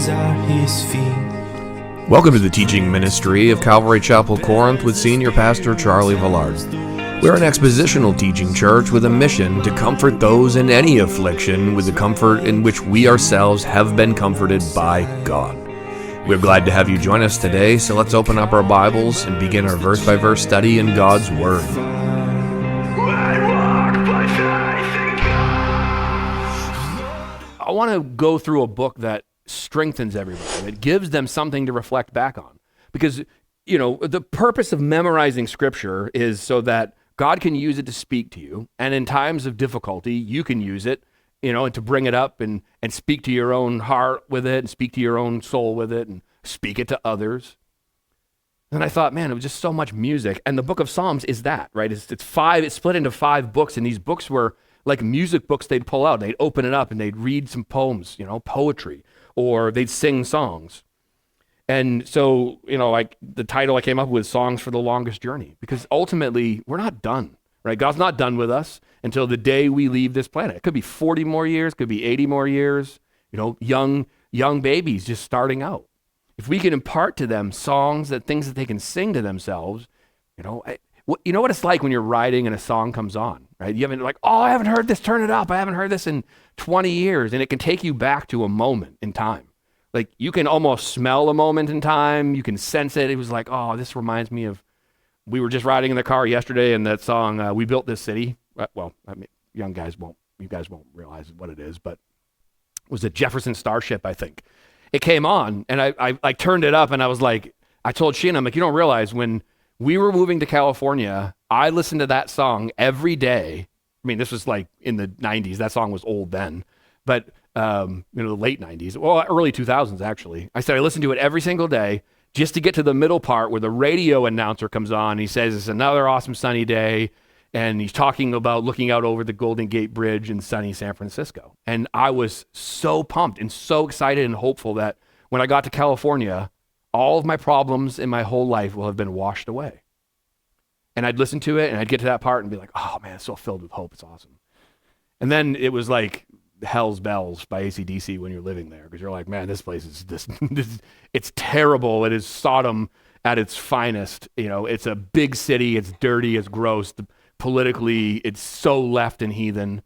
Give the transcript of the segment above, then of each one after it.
hands at his feet. Welcome to the teaching ministry of Calvary Chapel Corinth with Senior Pastor Charlie Villard. We're an expositional teaching church with a mission to comfort those in any affliction with the comfort in which we ourselves have been comforted by God. We're glad to have you join us today, so let's open up our Bibles and begin our verse-by-verse study in God's Word. I want to go through a book that strengthens everybody, that gives them something to reflect back on. Because, the purpose of memorizing Scripture is so that God can use it to speak to you, and in times of difficulty, you can use it, and to bring it up and speak to your own heart with it, and speak to your own soul with it, and speak it to others. And I thought, man, it was just so much music. And the book of Psalms is that, right? It's split into 5 books, and these books were like music books they'd pull out. They'd open it up and they'd read some poems, poetry, or they'd sing songs. And so, like the title I came up with, Songs for the Longest Journey, because ultimately we're not done, right? God's not done with us until the day we leave this planet. It could be 40 more years, could be 80 more years, young babies just starting out. If we can impart to them songs, things that they can sing to themselves, you know what it's like when you're riding and a song comes on, right? You haven't I haven't heard this, turn it up. I haven't heard this in 20 years. And it can take you back to a moment in time. Like you can almost smell a moment in time. You can sense it. It was like, oh, this reminds me of, we were just riding in the car yesterday and that song, We Built This City. Well, you guys won't realize what it is, but it was a Jefferson Starship, I think. It came on and I turned it up and I was like, I told Sheena, I'm like, you don't realize when we were moving to California, I listened to that song every day. I mean, this was like in the 90s. That song was old then, but the late 90s, well, early 2000s actually. I said I listened to it every single day just to get to the middle part where the radio announcer comes on. He says it's another awesome sunny day, and he's talking about looking out over the Golden Gate Bridge in sunny San Francisco. And I was so pumped and so excited and hopeful that when I got to California, all of my problems in my whole life will have been washed away. And I'd listen to it and I'd get to that part and be like, oh man, it's so filled with hope. It's awesome. And then it was like Hell's Bells by AC/DC when you're living there, because you're like, man, this place is this it's terrible. It is Sodom at its finest. It's a big city. It's dirty. It's gross. Politically, it's so left and heathen.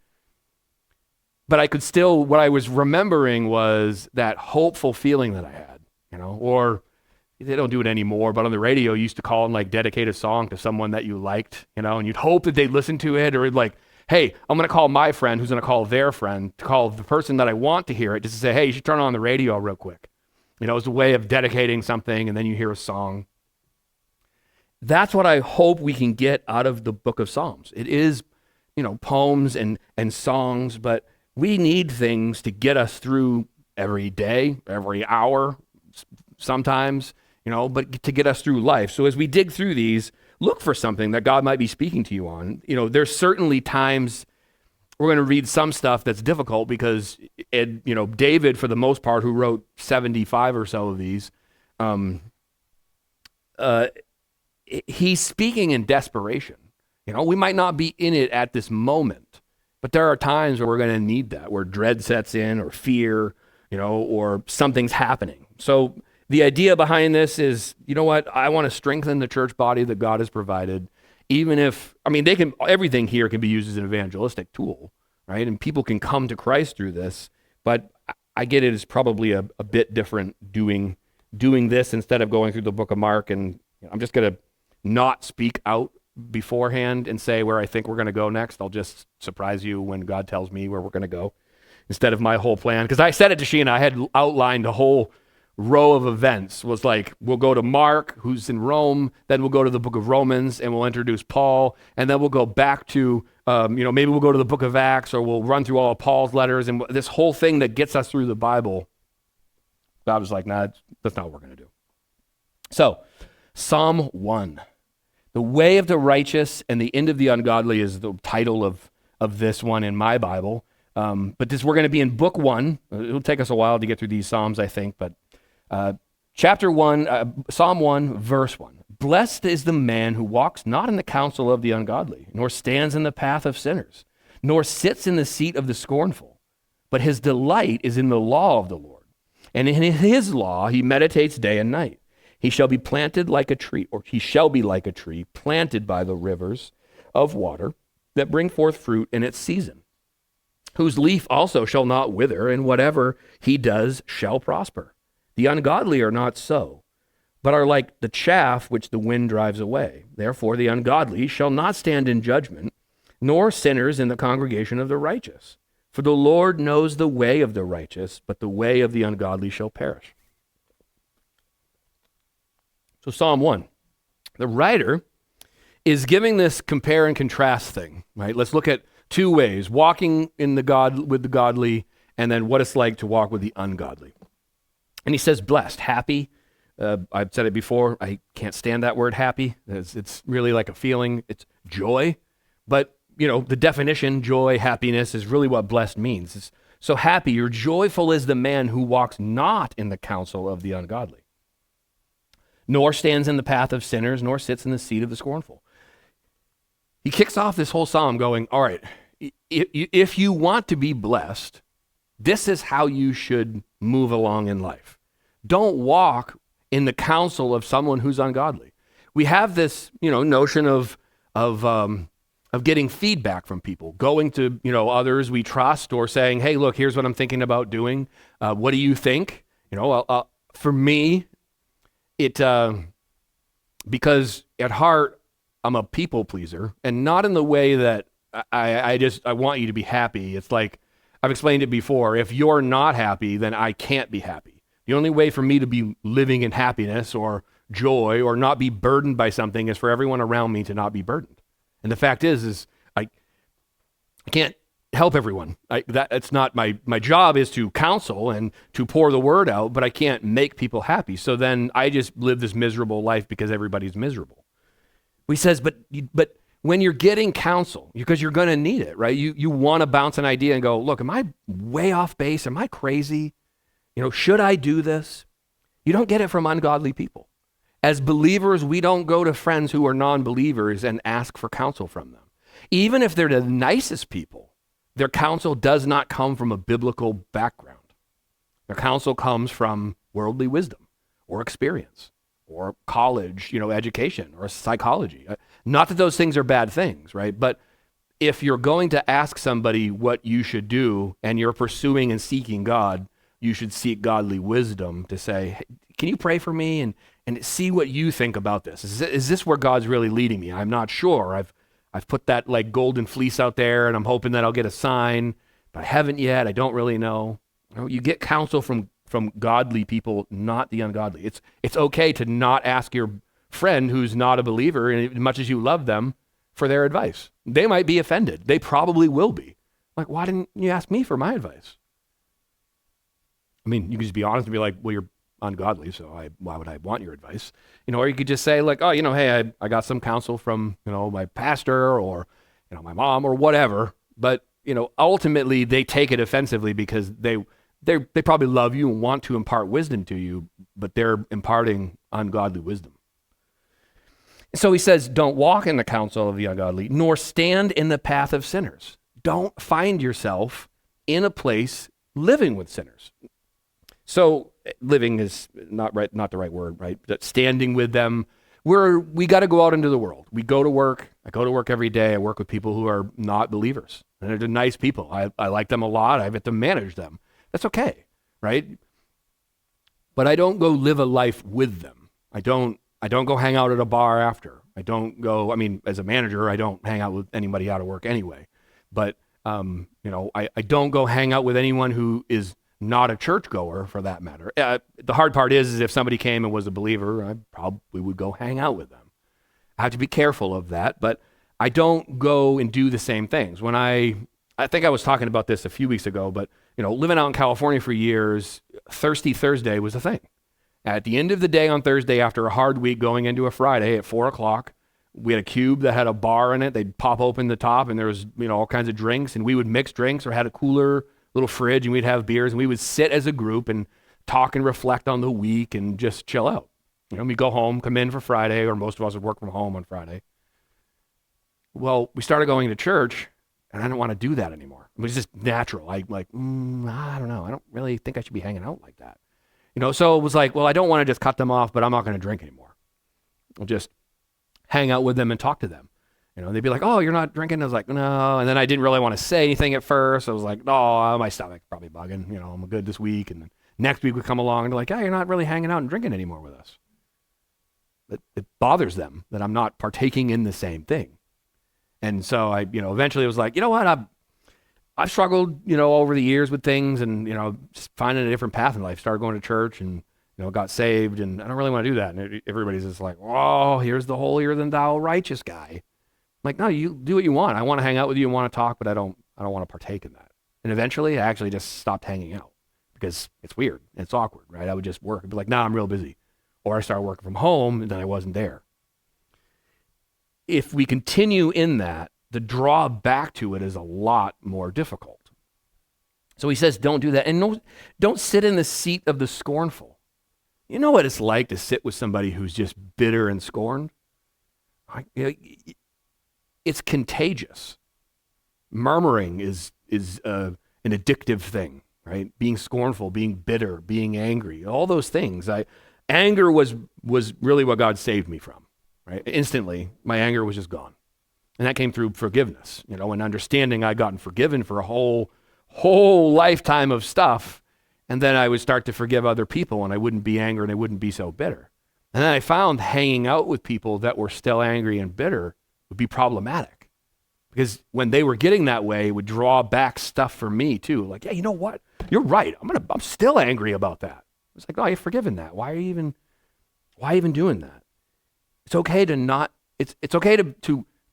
But I could still, what I was remembering was that hopeful feeling that I had, or they don't do it anymore, but on the radio, you used to call and dedicate a song to someone that you liked, and you'd hope that they'd listen to it, or hey, I'm going to call my friend who's going to call their friend to call the person that I want to hear it, just to say, hey, you should turn on the radio real quick. It's a way of dedicating something, and then you hear a song. That's what I hope we can get out of the book of Psalms. It is, poems and songs, but we need things to get us through every day, every hour, sometimes, but to get us through life. So as we dig through these, look for something that God might be speaking to you on. There's certainly times we're going to read some stuff that's difficult because, David, for the most part, who wrote 75 or so of these, he's speaking in desperation. We might not be in it at this moment, but there are times where we're going to need that, where dread sets in, or fear, or something's happening. So the idea behind this is, I want to strengthen the church body that God has provided, even if, everything here can be used as an evangelistic tool, right? And people can come to Christ through this, but I get it is probably a bit different doing this instead of going through the book of Mark. And I'm just going to not speak out beforehand and say where I think we're going to go next. I'll just surprise you when God tells me where we're going to go instead of my whole plan. Because I said it to Sheena, I had outlined a whole row of events. Was like, we'll go to Mark, who's in Rome, then we'll go to the book of Romans, and we'll introduce Paul, and then we'll go back to, maybe we'll go to the book of Acts, or we'll run through all of Paul's letters, and this whole thing that gets us through the Bible. God was like, nah, that's not what we're going to do. So, Psalm 1. The way of the righteous and the end of the ungodly is the title of this one in my Bible. But we're going to be in book 1. It'll take us a while to get through these Psalms, I think, but chapter 1, Psalm 1, verse 1. Blessed is the man who walks not in the counsel of the ungodly, nor stands in the path of sinners, nor sits in the seat of the scornful, but his delight is in the law of the Lord. And in his law he meditates day and night. He shall be planted like a tree, or he shall be like a tree planted by the rivers of water that bring forth fruit in its season, whose leaf also shall not wither, and whatever he does shall prosper. The ungodly are not so, but are like the chaff which the wind drives away. Therefore the ungodly shall not stand in judgment, nor sinners in the congregation of the righteous. For the Lord knows the way of the righteous, but the way of the ungodly shall perish. So Psalm 1, the writer is giving this compare and contrast thing, right? Let's look at two ways, walking in with the godly, and then what it's like to walk with the ungodly. And he says blessed, happy. I've said it before, I can't stand that word happy. It's really like a feeling, it's joy. But, the definition, joy, happiness, is really what blessed means. It's so happy, you're joyful as the man who walks not in the counsel of the ungodly, nor stands in the path of sinners, nor sits in the seat of the scornful. He kicks off this whole psalm going, all right, if you want to be blessed, this is how you should move along in life. Don't walk in the counsel of someone who's ungodly. We have this, notion of getting feedback from people, going to, others we trust, or saying, hey, look, here's what I'm thinking about doing. What do you think? For me, because at heart, I'm a people pleaser, and not in the way that I want you to be happy. It's like, I've explained it before. If you're not happy, then I can't be happy. The only way for me to be living in happiness or joy or not be burdened by something is for everyone around me to not be burdened. And the fact is I can't help everyone. It's not my job is to counsel and to pour the word out, but I can't make people happy. So then I just live this miserable life because everybody's miserable. He says, but when you're getting counsel, because you're going to need it, right? You want to bounce an idea and go, look, am I way off base? Am I crazy? Should I do this? You don't get it from ungodly people. As believers, we don't go to friends who are non-believers and ask for counsel from them. Even if they're the nicest people, their counsel does not come from a biblical background. Their counsel comes from worldly wisdom or experience or college, education or psychology. Not that those things are bad things, right? But if you're going to ask somebody what you should do and you're pursuing and seeking God, you should seek godly wisdom to say, hey, can you pray for me and see what you think about this? Is this where God's really leading me? I'm not sure. I've put that like golden fleece out there and I'm hoping that I'll get a sign, but I haven't yet. I don't really know. You get counsel from godly people, not the ungodly. It's okay to not ask your friend who's not a believer, and as much as you love them, for their advice. They might be offended. They probably will be. Like, why didn't you ask me for my advice? I mean, you can just be honest and be like, well, you're ungodly, so why would I want your advice? Or you could just say like, oh, hey, I got some counsel from, my pastor or, my mom or whatever. But, ultimately they take it offensively because they probably love you and want to impart wisdom to you, but they're imparting ungodly wisdom. So he says, don't walk in the counsel of the ungodly, nor stand in the path of sinners. Don't find yourself in a place living with sinners. So living is not the right word, right? But standing with them, we got to go out into the world. We go to work. I go to work every day. I work with people who are not believers, and they're nice people. I like them a lot. I get to manage them. That's okay, right? But I don't go live a life with them. I don't go hang out at a bar after. I don't go, as a manager, I don't hang out with anybody out of work anyway. But, I don't go hang out with anyone who is not a churchgoer for that matter. The hard part is if somebody came and was a believer, I probably would go hang out with them. I have to be careful of that, but I don't go and do the same things. When I think I was talking about this a few weeks ago, but living out in California for years, Thirsty Thursday was a thing. At the end of the day on Thursday, after a hard week going into a Friday at 4:00, we had a cube that had a bar in it. They'd pop open the top and there was, all kinds of drinks, and we would mix drinks or had a cooler little fridge and we'd have beers and we would sit as a group and talk and reflect on the week and just chill out. We'd go home, come in for Friday, or most of us would work from home on Friday. Well, we started going to church and I didn't want to do that anymore. It was just natural. I don't know. I don't really think I should be hanging out like that. So it was like, well, I don't want to just cut them off, but I'm not going to drink anymore. I'll just hang out with them and talk to them. They'd be like, oh, you're not drinking? I was like, no. And then I didn't really want to say anything at first. I was like, oh, my stomach's probably bugging. I'm good this week. And then next week would come along and they're like, yeah, you're not really hanging out and drinking anymore with us. It bothers them that I'm not partaking in the same thing. And so I, eventually was like, you know what? I've struggled, over the years with things and, just finding a different path in life. Started going to church and, got saved, and I don't really want to do that. And everybody's just like, oh, here's the holier than thou righteous guy. I'm like, no, you do what you want. I want to hang out with you and want to talk, but I don't want to partake in that. And eventually I actually just stopped hanging out because it's weird. It's awkward, right? I would just work and be like, nah, I'm real busy. Or I started working from home and then I wasn't there. If we continue in that, the draw back to it is a lot more difficult. So he says, don't do that. And don't sit in the seat of the scornful. You know what it's like to sit with somebody who's just bitter and scorned? It's contagious. Murmuring is an addictive thing, right? Being scornful, being bitter, being angry, all those things. Anger was really what God saved me from, right? Instantly, my anger was just gone. And that came through forgiveness, and understanding I'd gotten forgiven for a whole lifetime of stuff. And then I would start to forgive other people and I wouldn't be angry and I wouldn't be so bitter. And then I found hanging out with people that were still angry and bitter would be problematic, because when they were getting that way, it would draw back stuff for me too. Like, yeah, you know what? You're right. I'm still angry about that. It's like, oh, you've forgiven that. Why even doing that? It's okay to not, it's okay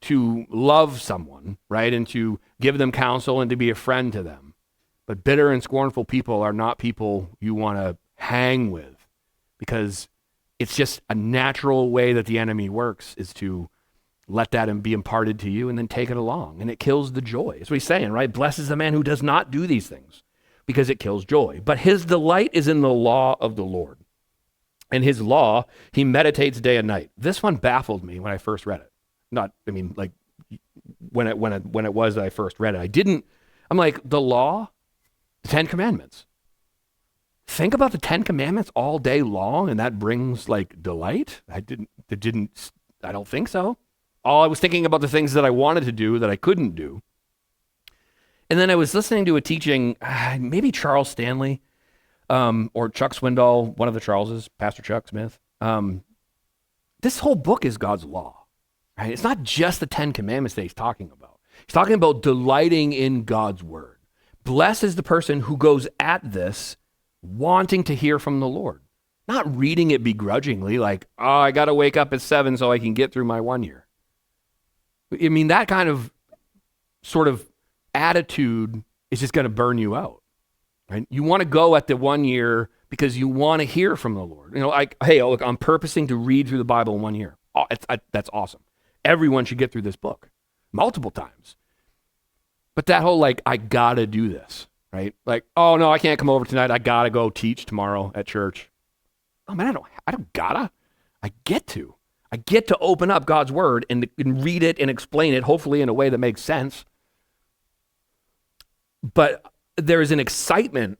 to love someone, right? And to give them counsel and to be a friend to them. But bitter and scornful people are not people you want to hang with, because it's just a natural way that the enemy works, is to let that and be imparted to you and then take it along. And it kills the joy. That's what he's saying, right? Blessed is the man who does not do these things, because it kills joy. But his delight is in the law of the Lord. And his law, he meditates day and night. This one baffled me when I first read it. When it was that I first read it. I'm like, the law, the 10 Commandments. Think about the 10 Commandments all day long and that brings like delight? I don't think so. All I was thinking about the things that I wanted to do that I couldn't do. And then I was listening to a teaching, maybe Charles Stanley, or Chuck Swindoll, one of the Charleses, Pastor Chuck Smith. This whole book is God's law, right? It's not just the 10 Commandments that he's talking about. He's talking about delighting in God's word. Blessed is the person who goes at this wanting to hear from the Lord, not reading it begrudgingly, like, oh, I got to wake up at 7 so I can get through my 1 year. I mean, that kind of sort of attitude is just going to burn you out, right? You want to go at the 1 year because you want to hear from the Lord. Like, hey, look, I'm purposing to read through the Bible in 1 year. Oh, that's awesome. Everyone should get through this book multiple times. But that whole, like, I got to do this, right? Like, oh, no, I can't come over tonight. I got to go teach tomorrow at church. Oh, man, I don't gotta. I get to. I get to open up God's word and read it and explain it, hopefully in a way that makes sense. But there is an excitement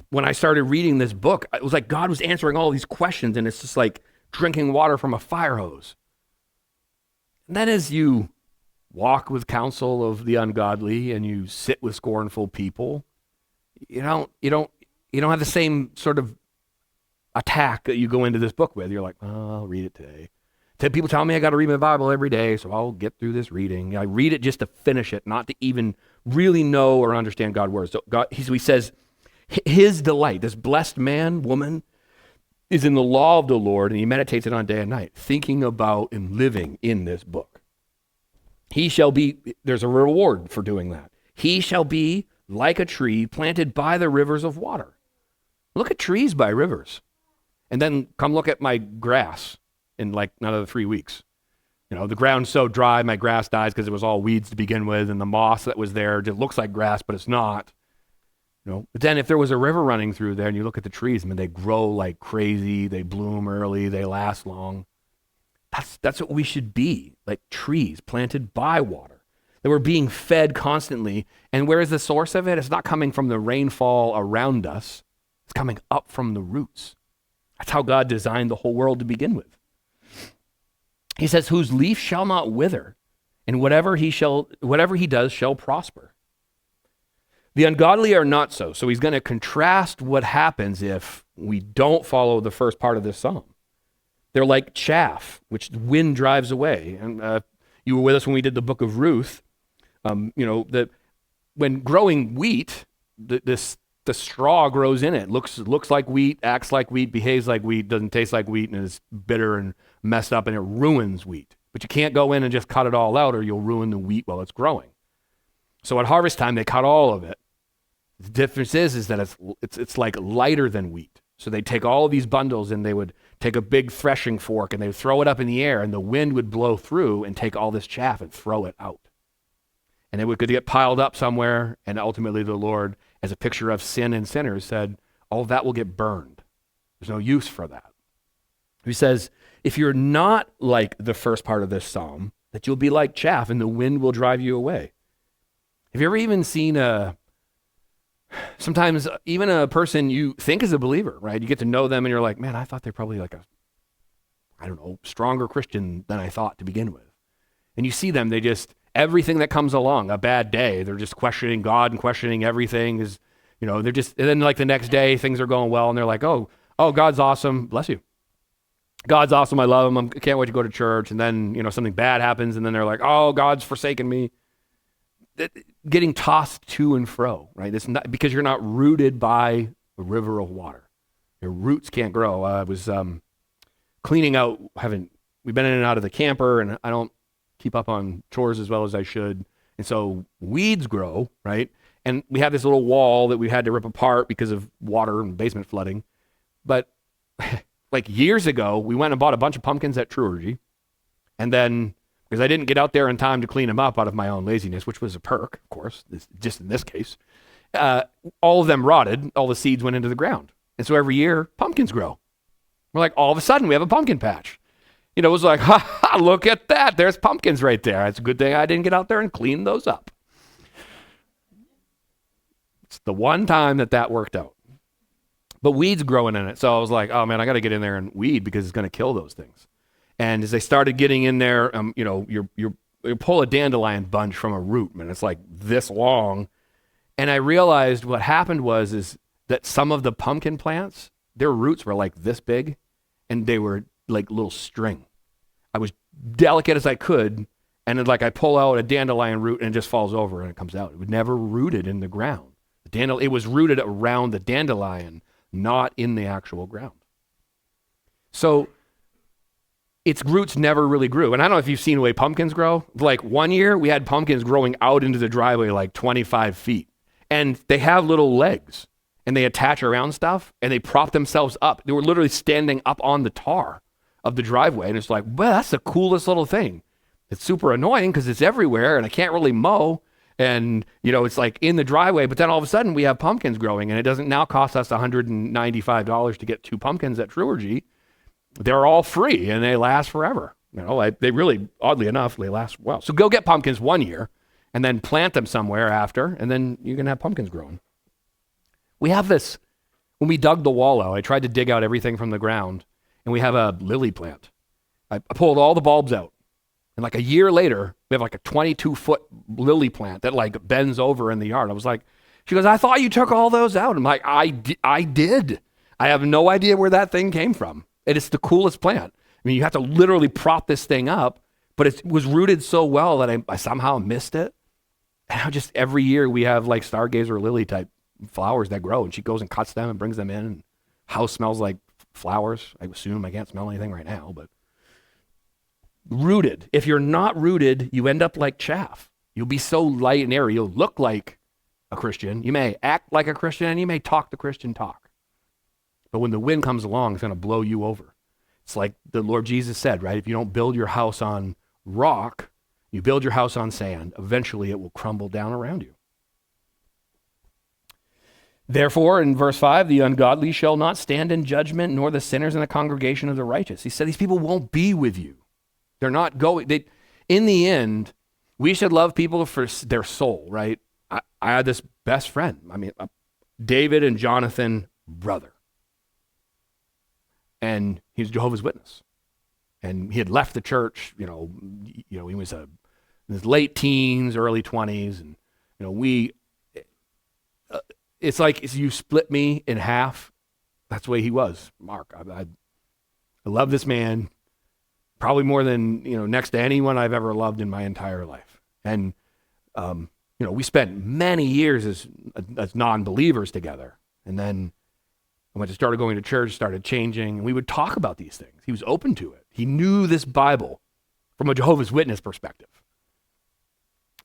when I started reading this book. It was like God was answering all these questions, and it's just like drinking water from a fire hose. And then as you walk with counsel of the ungodly and you sit with scornful people, you don't have the same sort of attack that you go into this book with. You're like, oh, I'll read it today. People tell me I got to read my Bible every day, so I'll get through this reading. I read it just to finish it, not to even really know or understand God's word. So he says, his delight, this blessed man, woman, is in the law of the Lord, and he meditates it on day and night, thinking about and living in this book. There's a reward for doing that. He shall be like a tree planted by the rivers of water. Look at trees by rivers, and then come look at my grass in like another 3 weeks. The ground's so dry, my grass dies because it was all weeds to begin with, and the moss that was there just looks like grass, but it's not. But then if there was a river running through there and you look at the trees, I mean, they grow like crazy, they bloom early, they last long. That's what we should be, like trees planted by water, that we're being fed constantly. And where is the source of it? It's not coming from the rainfall around us. It's coming up from the roots. That's how God designed the whole world to begin with. He says, whose leaf shall not wither, and whatever he does shall prosper. The ungodly are not so. So he's going to contrast what happens if we don't follow the first part of this psalm. They're like chaff, which the wind drives away. And you were with us when we did the book of Ruth. That when growing wheat, the straw grows in it. Looks like wheat, acts like wheat, behaves like wheat, doesn't taste like wheat, and is bitter and messed up, and it ruins wheat. But you can't go in and just cut it all out, or you'll ruin the wheat while it's growing. So at harvest time, they cut all of it. The difference is that it's like lighter than wheat. So they take all of these bundles and they would take a big threshing fork and they would throw it up in the air, and the wind would blow through and take all this chaff and throw it out. And it would get piled up somewhere, and ultimately the Lord, as a picture of sin and sinners, said, all of that will get burned. There's no use for that. He says, if you're not like the first part of this psalm, that you'll be like chaff and the wind will drive you away. Have you ever even seen sometimes even a person you think is a believer, right? You get to know them and you're like, man, I thought they're probably like stronger Christian than I thought to begin with. And you see them, they just, everything that comes along, a bad day, they're just questioning God and questioning everything is, they're just, and then like the next day things are going well and they're like, oh, God's awesome. Bless you. God's awesome. I love him. I can't wait to go to church. And then, something bad happens and then they're like, oh, God's forsaken me. Getting tossed to and fro, right? It's not because you're not rooted by a river of water. Your roots can't grow. I was cleaning out, we've been in and out of the camper, and I don't keep up on chores as well as I should. And so weeds grow, right? And we have this little wall that we had to rip apart because of water and basement flooding. But like years ago, we went and bought a bunch of pumpkins at Truergy. And then, because I didn't get out there in time to clean them up out of my own laziness, which was a perk, of course, just in this case, all of them rotted, all the seeds went into the ground. And so every year, pumpkins grow. We're like, all of a sudden, we have a pumpkin patch. It was like, look at that. There's pumpkins right there. It's a good thing I didn't get out there and clean those up. It's the one time that worked out. But weeds growing in it. So I was like, oh man, I got to get in there and weed because it's going to kill those things. And as I started getting in there, you pull a dandelion bunch from a root, and it's like this long. And I realized what happened is that some of the pumpkin plants, their roots were like this big, and they were like little string. I was delicate as I could, and then I pull out a dandelion root and it just falls over and it comes out. It was never rooted in the ground. It was rooted around the dandelion, not in the actual ground. So its roots never really grew. And I don't know if you've seen the way pumpkins grow. Like one year we had pumpkins growing out into the driveway like 25 feet. And they have little legs and they attach around stuff and they prop themselves up. They were literally standing up on the tar of the driveway. And it's like, well, that's the coolest little thing. It's super annoying because it's everywhere and I can't really mow. And, it's like in the driveway. But then all of a sudden we have pumpkins growing and it doesn't now cost us $195 to get 2 pumpkins at Truergy. They're all free and they last forever. They really, oddly enough, they last well. So go get pumpkins one year and then plant them somewhere after, and then you can have pumpkins growing. We have this, when we dug the wall out, I tried to dig out everything from the ground, and we have a lily plant. I pulled all the bulbs out, and like a year later, we have like a 22-foot lily plant that bends over in the yard. I was like, she goes, I thought you took all those out. I'm like, I did. I have no idea where that thing came from. It's the coolest plant. I mean, you have to literally prop this thing up, but it was rooted so well that I somehow missed it. And now just every year we have like stargazer lily type flowers that grow, and she goes and cuts them and brings them in. And house smells like flowers. I assume I can't smell anything right now, but rooted. If you're not rooted, you end up like chaff. You'll be so light and airy. You'll look like a Christian. You may act like a Christian, and you may talk the Christian talk. But when the wind comes along, it's going to blow you over. It's like the Lord Jesus said, right? If you don't build your house on rock, you build your house on sand, eventually it will crumble down around you. Therefore, in verse 5, the ungodly shall not stand in judgment, nor the sinners in the congregation of the righteous. He said these people won't be with you. They're not going. In the end, we should love people for their soul, right? I had this best friend. David and Jonathan, brother. and he was a Jehovah's Witness. And he had left the church, he was in his late teens, early 20s. And, it's like you split me in half. That's the way he was, Mark. I love this man probably more than, next to anyone I've ever loved in my entire life. And, we spent many years as non-believers together. And then I started going to church, started changing, and we would talk about these things. He was open to it. He knew this Bible from a Jehovah's Witness perspective.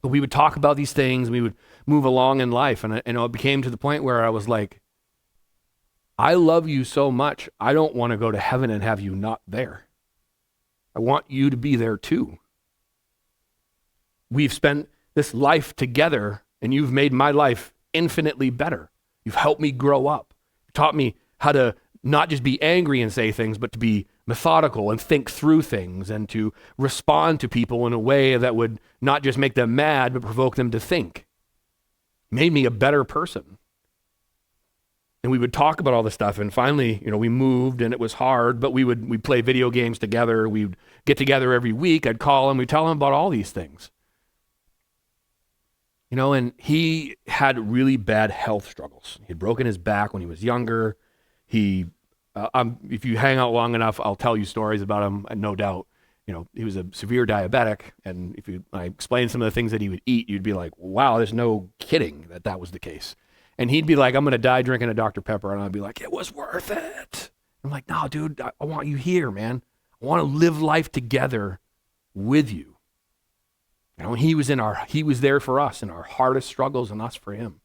But we would talk about these things, and we would move along in life. And it became to the point where I was like, I love you so much, I don't want to go to heaven and have you not there. I want you to be there too. We've spent this life together, and you've made my life infinitely better. You've helped me grow up. You taught me how to not just be angry and say things, but to be methodical and think through things and to respond to people in a way that would not just make them mad, but provoke them to think. Made me a better person. And we would talk about all this stuff, and finally, we moved, and it was hard, but we'd play video games together. We'd get together every week. I'd call him. We'd tell him about all these things. And he had really bad health struggles. He had broken his back when he was younger. If you hang out long enough, I'll tell you stories about him, and no doubt. He was a severe diabetic, and if I explained some of the things that he would eat, you'd be like, wow, there's no kidding that was the case. And he'd be like, I'm going to die drinking a Dr. Pepper. And I'd be like, it was worth it. I'm like, no, dude, I want you here, man. I want to live life together with you. He was there for us in our hardest struggles and us for him.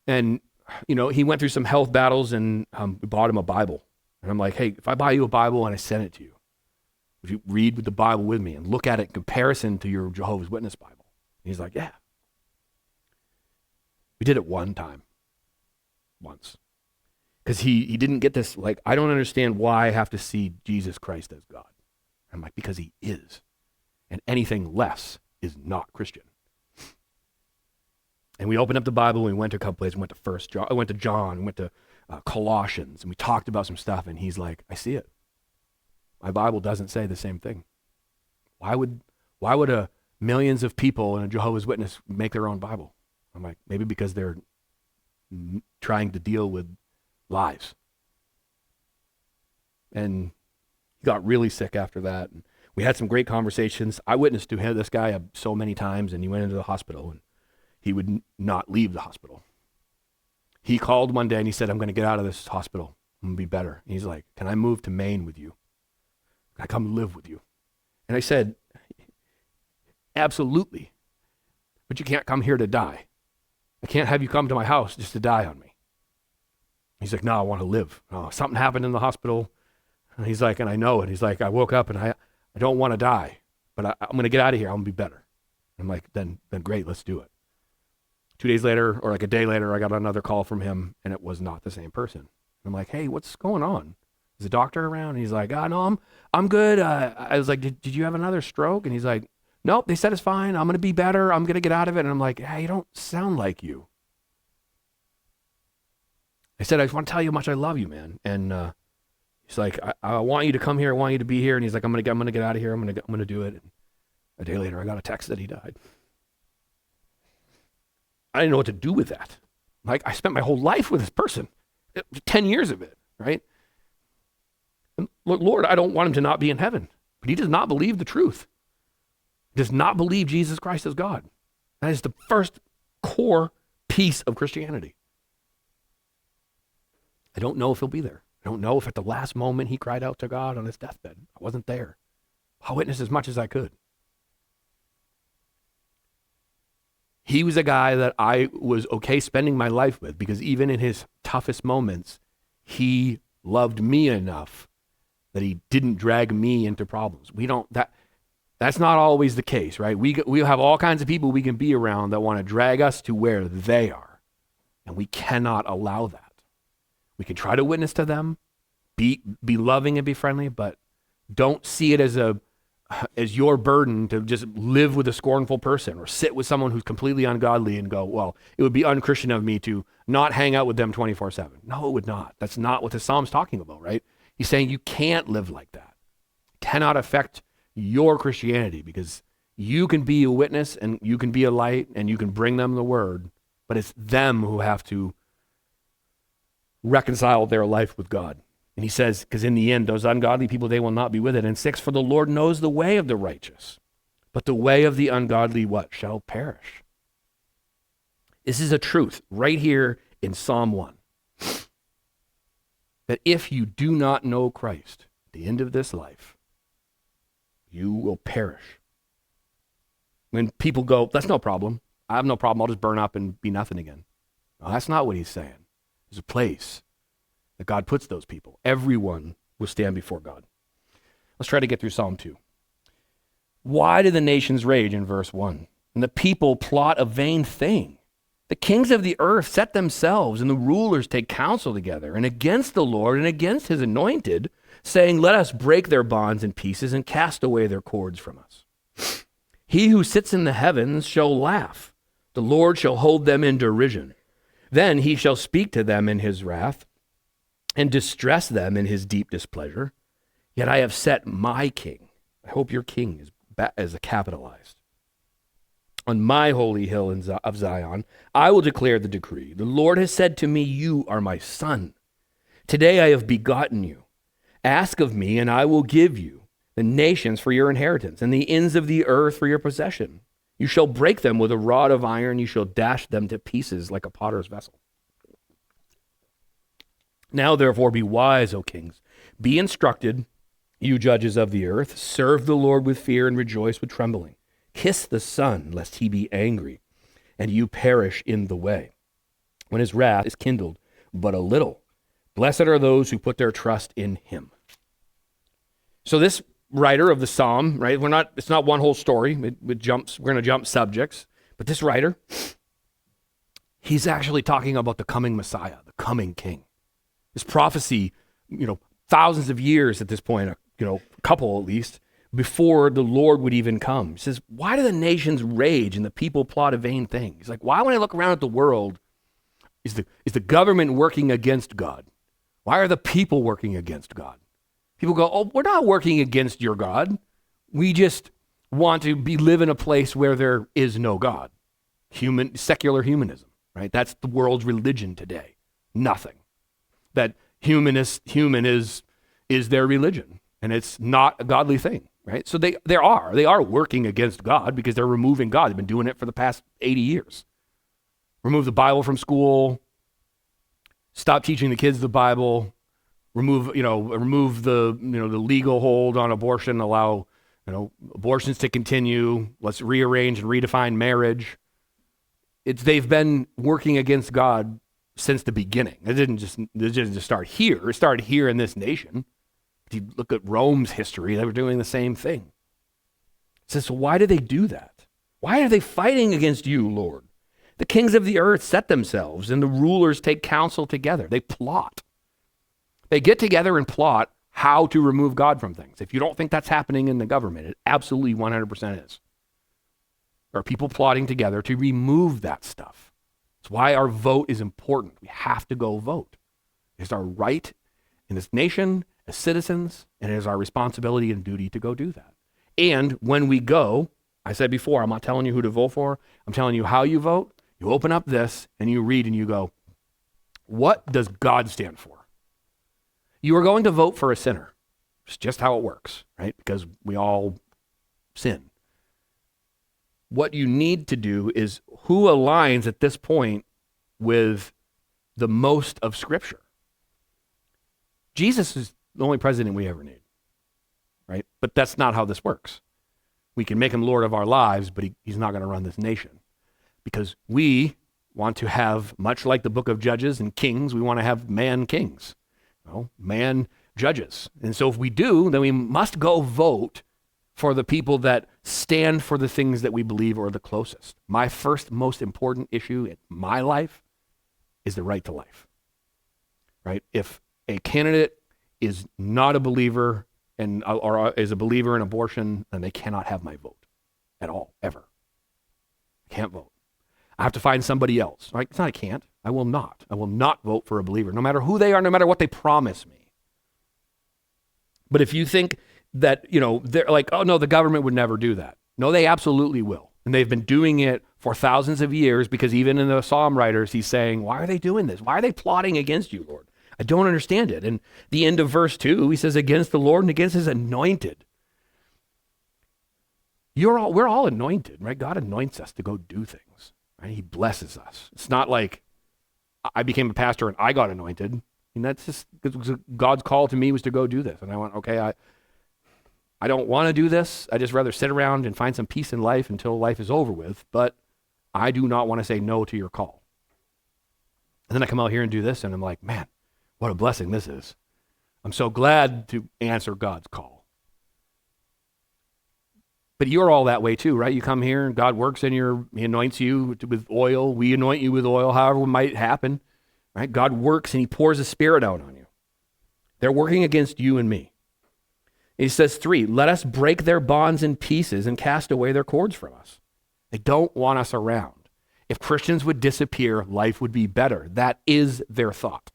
And, he went through some health battles, and we bought him a Bible. And I'm like, hey, if I buy you a Bible and I send it to you, would you read the Bible with me and look at it in comparison to your Jehovah's Witness Bible? And he's like, yeah. We did it once. Because he didn't get this, I don't understand why I have to see Jesus Christ as God. I'm like, because he is. And anything less is not Christian. And we opened up the Bible, and we went to a couple places. We went to John, we went to Colossians, and we talked about some stuff, and he's like, I see it. My Bible doesn't say the same thing. Why would millions of people in a Jehovah's Witness make their own Bible? I'm like, maybe because they're trying to deal with lies. And he got really sick after that. And we had some great conversations. I witnessed to this guy so many times, and he went into the hospital, and he would not leave the hospital. He called one day, and he said, I'm going to get out of this hospital. I'm going to be better. And he's like, can I move to Maine with you? Can I come live with you? And I said, absolutely. But you can't come here to die. I can't have you come to my house just to die on me. He's like, no, I want to live. Oh, something happened in the hospital. And he's like, and I know it. He's like, I woke up and I don't want to die, but I'm going to get out of here. I'm going to be better. I'm like, then great, let's do it. 2 days later, or a day later, I got another call from him, and it was not the same person. I'm like, hey, what's going on? Is the doctor around? And he's like, no, I'm good. I was like, did you have another stroke? And he's like, nope, they said it's fine. I'm going to be better. I'm going to get out of it. And I'm like, hey, you don't sound like you. I said, I just want to tell you how much I love you, man. And he's like, I want you to come here. I want you to be here. And he's like, I'm going to get out of here. I'm going to do it. And a day later, I got a text that he died. I didn't know what to do with that. Like, I spent my whole life with this person, 10 years of it, right? And look, Lord, I don't want him to not be in heaven, but he does not believe the truth. He does not believe Jesus Christ is God. That is the first core piece of Christianity. I don't know if he'll be there. I don't know if at the last moment he cried out to God on his deathbed. I wasn't there. I'll witness as much as I could. He was a guy that I was okay spending my life with, because even in his toughest moments, he loved me enough that he didn't drag me into problems. That's not always the case, right? We have all kinds of people we can be around that want to drag us to where they are, and we cannot allow that. We can try to witness to them, be loving and be friendly, but don't see it as a as your burden to just live with a scornful person or sit with someone who's completely ungodly and go, well, it would be unchristian of me to not hang out with them 24/7. No, it would not. That's not what the Psalm's talking about, right? He's saying you can't live like that. It cannot affect your Christianity, because you can be a witness and you can be a light and you can bring them the word, but it's them who have to reconcile their life with God. And he says, because in the end, those ungodly people, they will not be with it. And 6, for the Lord knows the way of the righteous, but the way of the ungodly, what? Shall perish. This is a truth right here in Psalm 1. That if you do not know Christ at the end of this life, you will perish. When people go, that's no problem. I have no problem. I'll just burn up and be nothing again. No, that's not what he's saying. There's a place that God puts those people. Everyone will stand before God. Let's try to get through Psalm 2. Why do the nations rage in verse 1? And the people plot a vain thing. The kings of the earth set themselves, and the rulers take counsel together, and against the Lord and against his anointed, saying, let us break their bonds in pieces and cast away their cords from us. He who sits in the heavens shall laugh. The Lord shall hold them in derision. Then he shall speak to them in his wrath, and distress them in his deep displeasure. Yet I have set my king. I hope your king is capitalized. On my holy hill of Zion, I will declare the decree. The Lord has said to me, you are my son. Today I have begotten you. Ask of me, and I will give you the nations for your inheritance, and the ends of the earth for your possession. You shall break them with a rod of iron. You shall dash them to pieces like a potter's vessel. Now, therefore, be wise, O kings. Be instructed, you judges of the earth. Serve the Lord with fear and rejoice with trembling. Kiss the Son, lest he be angry, and you perish in the way, when his wrath is kindled but a little. Blessed are those who put their trust in him. So this writer of the psalm, right? It's not one whole story. We're going to jump subjects. But this writer, he's actually talking about the coming Messiah, the coming king. This prophecy, thousands of years at this point, a couple at least, before the Lord would even come. He says, why do the nations rage and the people plot a vain thing? He's like, why when I look around at the world, is the government working against God? Why are the people working against God? People go, oh, we're not working against your God. We just want to live in a place where there is no God. Secular humanism, right? That's the world's religion today. Nothing. That human is their religion, and it's not a godly thing, right? So they are working against God because they're removing God. They've been doing it for the past 80 years. Remove the Bible from school, stop teaching the kids the Bible, remove the legal hold on abortion, allow abortions to continue. Let's rearrange and redefine marriage. They've been working against God since the beginning. It didn't just start here. It started here in this nation. If you look at Rome's history, they were doing the same thing. It says, so why do they do that? Why are they fighting against you, Lord? The kings of the earth set themselves, and the rulers take counsel together. They plot. They get together and plot how to remove God from things. If you don't think that's happening in the government, it absolutely 100% is. There are people plotting together to remove that stuff. That's why our vote is important. We have to go vote. It's our right in this nation as citizens, and it is our responsibility and duty to go do that. And when we go, I said before, I'm not telling you who to vote for. I'm telling you how you vote. You open up this and you read and you go, what does God stand for? You are going to vote for a sinner. It's just how it works, right? Because we all sin. What you need to do is who aligns at this point with the most of Scripture. Jesus is the only president we ever need, right? But that's not how this works. We can make him Lord of our lives, but he's not going to run this nation. Because we want to have, much like the book of Judges and Kings, we want to have man kings, man judges. And so if we do, then we must go vote for the people that stand for the things that we believe are the closest. My first most important issue in my life is the right to life, right? If a candidate is not a believer, and or is a believer in abortion, then they cannot have my vote at all, ever. I can't vote. I have to find somebody else. Right? It's not I can't. I will not. I will not vote for a believer, no matter who they are, no matter what they promise me. But if you think that, they're like, oh no, the government would never do that. No, they absolutely will. And they've been doing it for thousands of years, because even in the Psalm writers, he's saying, why are they doing this? Why are they plotting against you, Lord? I don't understand it. And the end of verse 2, he says, against the Lord and against his anointed. We're all anointed, right? God anoints us to go do things, right? He blesses us. It's not like I became a pastor and I got anointed. And that's just God's call to me was to go do this. And I went, okay, I don't want to do this. I just rather sit around and find some peace in life until life is over with. But I do not want to say no to your call. And then I come out here and do this, and I'm like, man, what a blessing this is. I'm so glad to answer God's call. But you're all that way too, right? You come here and God works in He anoints you with oil. We anoint you with oil, however it might happen, right? God works and He pours His Spirit out on you. They're working against you and me. He says 3, let us break their bonds in pieces and cast away their cords from us. They don't want us around. If Christians would disappear, life would be better. That is their thought.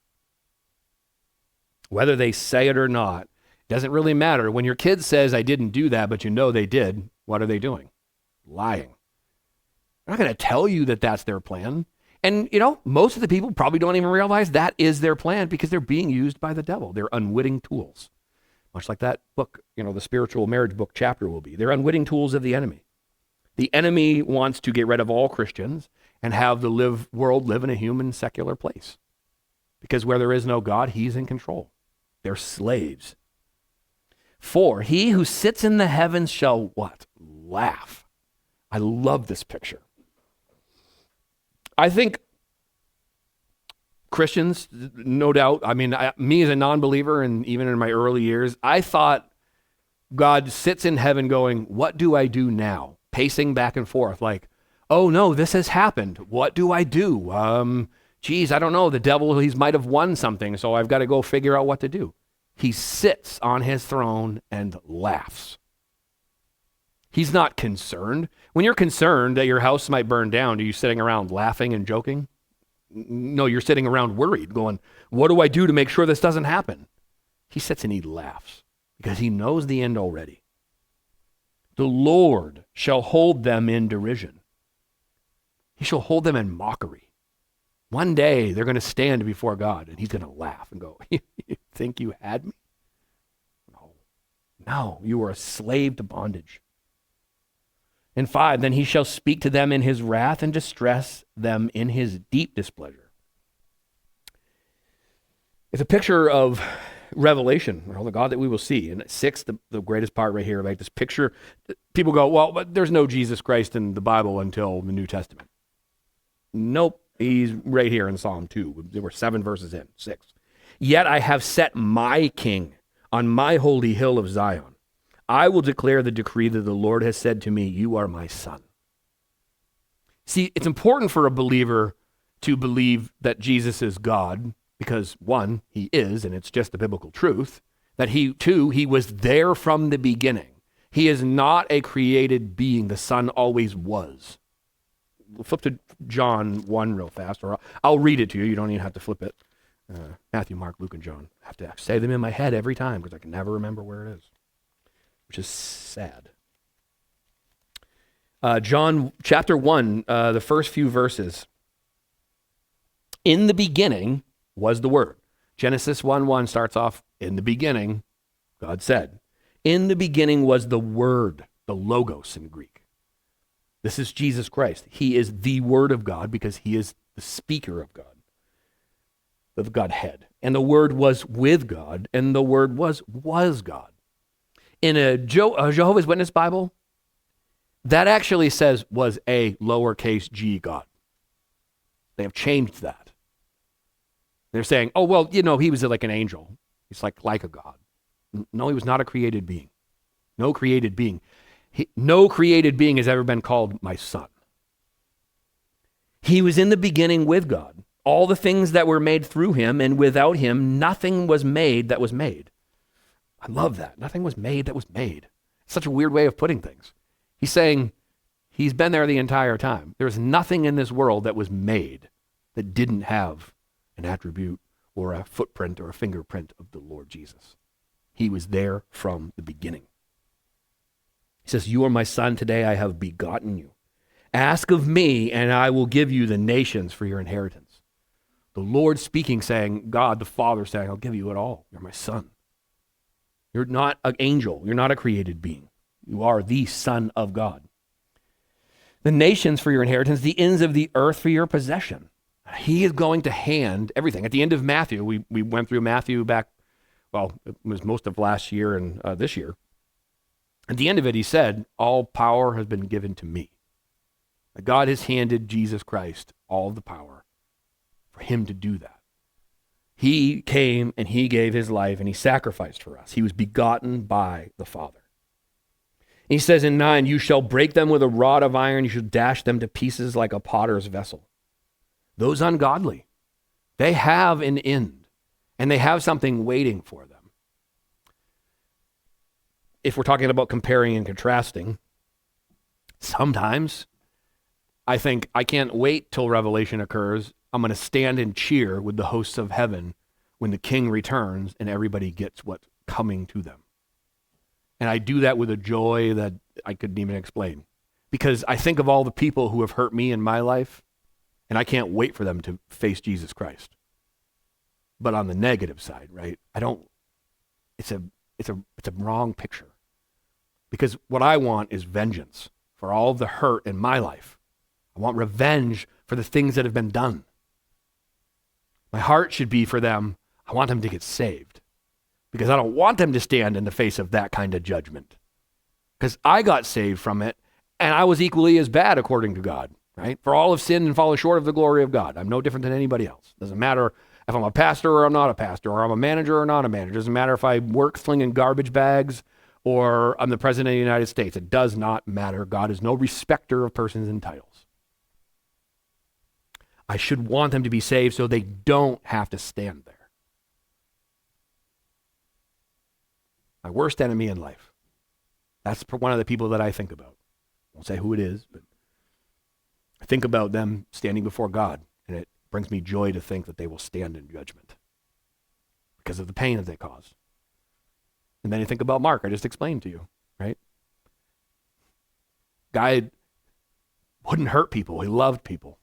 Whether they say it or not, doesn't really matter. When your kid says, I didn't do that, but you know they did, what are they doing? Lying. They're not going to tell you that that's their plan. And, most of the people probably don't even realize that is their plan, because they're being used by the devil. They're unwitting tools. Much like that book, the spiritual marriage book chapter will be. They're unwitting tools of the enemy. The enemy wants to get rid of all Christians and have the world live in a human secular place. Because where there is no God, he's in control. They're slaves. 4, he who sits in the heavens shall what? Laugh. I love this picture. I think Christians, no doubt, me as a non-believer, and even in my early years, I thought God sits in heaven going, what do I do now? Pacing back and forth like, oh no, this has happened. What do I do? I don't know. The devil, he might have won something, so I've got to go figure out what to do. He sits on his throne and laughs. He's not concerned. When you're concerned that your house might burn down, are you sitting around laughing and joking? No, you're sitting around worried, going, what do I do to make sure this doesn't happen? He sits and he laughs because he knows the end already. The Lord shall hold them in derision. He shall hold them in mockery. One day they're going to stand before God and he's going to laugh and go, you think you had me? No, you were a slave to bondage. And 5, then he shall speak to them in his wrath and distress them in his deep displeasure. It's a picture of Revelation, the God that we will see. And 6, the greatest part right here, like this picture, people go, well, but there's no Jesus Christ in the Bible until the New Testament. Nope. He's right here in Psalm 2. There were 7 verses in, 6. Yet I have set my king on my holy hill of Zion. I will declare the decree that the Lord has said to me, you are my son. See, it's important for a believer to believe that Jesus is God because, 1, he is, and it's just the biblical truth, that he was there from the beginning. He is not a created being. The Son always was. We'll flip to John 1 real fast, or I'll read it to you. You don't even have to flip it. Matthew, Mark, Luke, and John. I have to say them in my head every time because I can never remember where it is, which is sad. John chapter 1, the first few verses. In the beginning was the Word. Genesis 1:1 starts off, in the beginning, God said. In the beginning was the Word, the Logos in Greek. This is Jesus Christ. He is the Word of God because he is the speaker of God, of Godhead. And the Word was with God, and the Word was God. In a Jehovah's Witness Bible, that actually says was a lowercase g God. They have changed that. They're saying, oh, well, he was like an angel. He's like a God. No, he was not a created being. No created being. No created being has ever been called my son. He was in the beginning with God. All the things that were made through him, and without him, nothing was made that was made. I love that. Nothing was made that was made. It's such a weird way of putting things. He's saying he's been there the entire time. There's nothing in this world that was made that didn't have an attribute or a footprint or a fingerprint of the Lord Jesus. He was there from the beginning. He says, you are my son, today I have begotten you. Ask of me, and I will give you the nations for your inheritance. The Lord speaking, saying, God the Father saying, I'll give you it all. You're my son. You're not an angel. You're not a created being. You are the Son of God. The nations for your inheritance, the ends of the earth for your possession. He is going to hand everything. At the end of Matthew, we went through Matthew back, well, it was most of last year and this year. At the end of it, he said, all power has been given to me. God has handed Jesus Christ all of the power for him to do that. He came and he gave his life and he sacrificed for us. He was begotten by the Father. He says in 9, you shall break them with a rod of iron. You shall dash them to pieces like a potter's vessel. Those ungodly, they have an end and they have something waiting for them. If we're talking about comparing and contrasting, sometimes I think I can't wait till Revelation occurs. I'm going to stand and cheer with the hosts of heaven when the King returns and everybody gets what's coming to them. And I do that with a joy that I couldn't even explain. Because I think of all the people who have hurt me in my life, and I can't wait for them to face Jesus Christ. But on the negative side, right? It's a wrong picture. Because what I want is vengeance for all of the hurt in my life. I want revenge for the things that have been done. My heart should be for them. I want them to get saved because I don't want them to stand in the face of that kind of judgment because I got saved from it and I was equally as bad according to God, right? For all have sinned and fallen short of the glory of God. I'm no different than anybody else. Doesn't matter if I'm a pastor or I'm not a pastor, or I'm a manager or not a manager. Doesn't matter if I work slinging garbage bags or I'm the president of the United States. It does not matter. God is no respecter of persons and titles. I should want them to be saved so they don't have to stand there. My worst enemy in life. That's one of the people that I think about. I won't say who it is, but I think about them standing before God, and it brings me joy to think that they will stand in judgment because of the pain that they cause. And then you think about Mark, I just explained to you, right? Guy wouldn't hurt people. He loved people.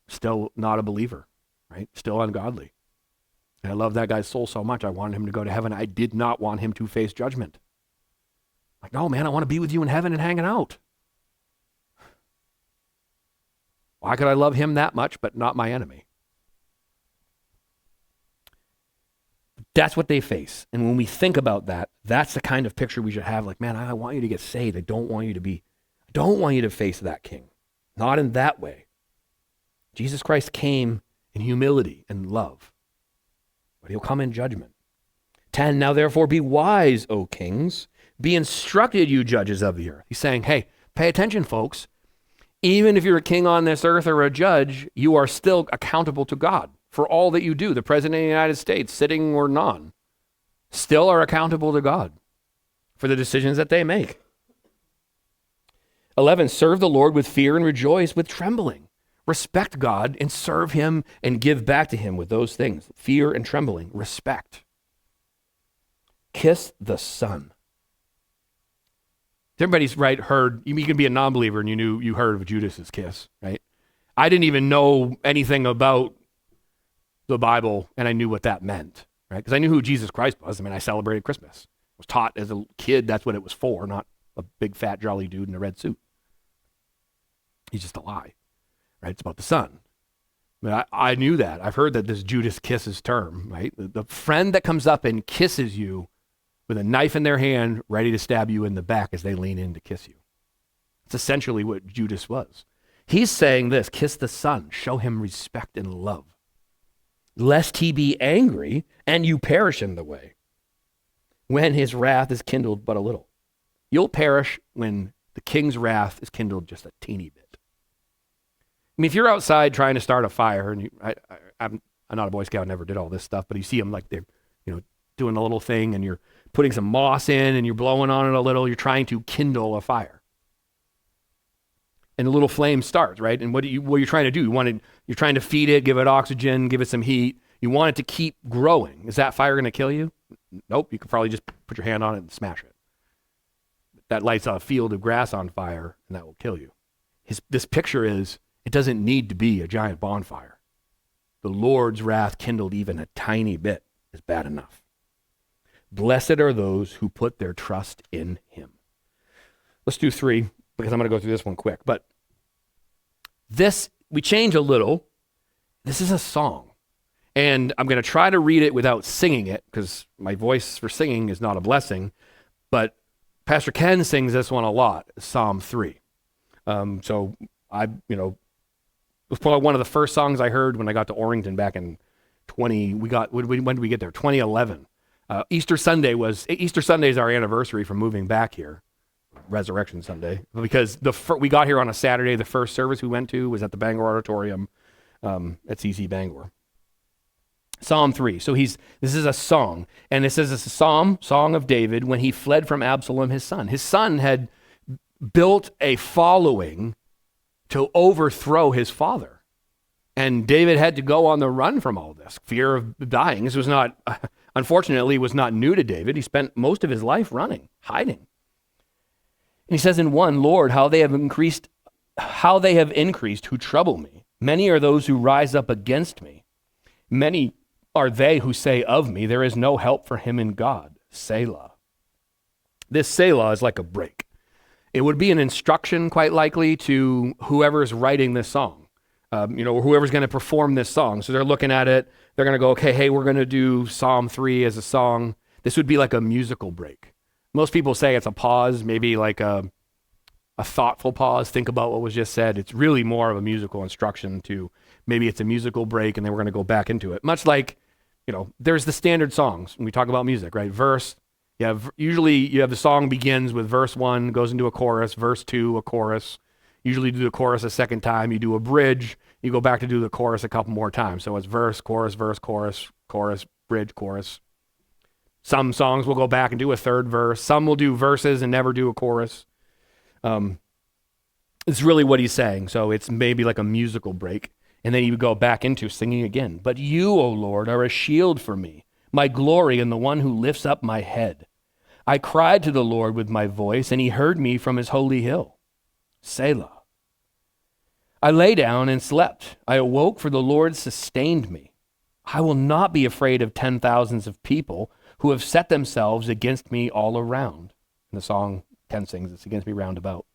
Still not a believer, right? Still ungodly. And I love that guy's soul so much. I wanted him to go to heaven. I did not want him to face judgment. Like, no, man, I want to be with you in heaven and hanging out. Why could I love him that much, but not my enemy? That's what they face. And when we think about that, that's the kind of picture we should have. Like, man, I want you to get saved. I don't want you to face that king. Not in that way. Jesus Christ came in humility and love, but he'll come in judgment. 10, now therefore be wise, O kings. Be instructed, you judges of the earth. He's saying, hey, pay attention, folks. Even if you're a king on this earth or a judge, you are still accountable to God for all that you do. The president of the United States, sitting or non, still are accountable to God for the decisions that they make. 11, serve the Lord with fear and rejoice with trembling. Respect God and serve him and give back to him with those things. Fear and trembling, respect. Kiss the Son. Everybody's heard, you can be a non-believer and you heard of Judas's kiss, right? I didn't even know anything about the Bible and I knew what that meant, right? Because I knew who Jesus Christ was. I mean, I celebrated Christmas. I was taught as a kid that's what it was for, not a big fat jolly dude in a red suit. He's just a lie. Right? It's about the Son. But I knew that. I've heard that this Judas kisses term, right? The friend that comes up and kisses you with a knife in their hand, ready to stab you in the back as they lean in to kiss you. It's essentially what Judas was. He's saying this, kiss the Son, show him respect and love, lest he be angry and you perish in the way, when his wrath is kindled but a little. You'll perish when the king's wrath is kindled just a teeny bit. I mean, if you're outside trying to start a fire, and I'm not a Boy Scout, never did all this stuff, but you see them like they're, doing a little thing, and you're putting some moss in and you're blowing on it a little. You're trying to kindle a fire. And a little flame starts, right? And what you're trying to do, you're trying to feed it, give it oxygen, give it some heat. You want it to keep growing. Is that fire going to kill you? Nope. You could probably just put your hand on it and smash it. That lights a field of grass on fire, and that will kill you. This picture is, it doesn't need to be a giant bonfire. The Lord's wrath kindled even a tiny bit is bad enough. Blessed are those who put their trust in him. Let's do 3, because I'm going to go through this one quick. But this, we change a little. This is a song. And I'm going to try to read it without singing it, because my voice for singing is not a blessing. But Pastor Ken sings this one a lot, Psalm 3. So it was probably one of the first songs I heard when I got to Orrington back in when did we get there? 2011. Easter Sunday is our anniversary from moving back here, Resurrection Sunday, because we got here on a Saturday. The first service we went to was at the Bangor Auditorium at CC Bangor. Psalm 3. So this is a song, and it says it's a song of David when he fled from Absalom, his son. His son had built a following to overthrow his father. And David had to go on the run from all this, fear of dying. This was not, unfortunately, was not new to David. He spent most of his life running, hiding. And he says in 1, Lord, how they have increased who trouble me. Many are those who rise up against me. Many are they who say of me, there is no help for him in God. Selah. This Selah is like a break. It would be an instruction, quite likely, to whoever is writing this song, or whoever's going to perform this song. So they're looking at it. They're going to go, okay, hey, we're going to do Psalm 3 as a song. This would be like a musical break. Most people say it's a pause, maybe like a thoughtful pause. Think about what was just said. It's really more of a musical instruction to maybe it's a musical break, and then we're going to go back into it. Much like, there's the standard songs when we talk about music, right? Usually you have the song begins with verse 1, goes into a chorus, verse 2, a chorus. Usually do the chorus a second time. You do a bridge. You go back to do the chorus a couple more times. So it's verse, chorus, bridge, chorus. Some songs will go back and do a third verse. Some will do verses and never do a chorus. It's really what he's saying. So it's maybe like a musical break. And then you would go back into singing again. But you, O Lord, are a shield for me, my glory and the one who lifts up my head. I cried to the Lord with my voice, and he heard me from his holy hill. Selah. I lay down and slept. I awoke, for the Lord sustained me. I will not be afraid of 10,000s of people who have set themselves against me all around. And the song 10 sings, it's against me round about.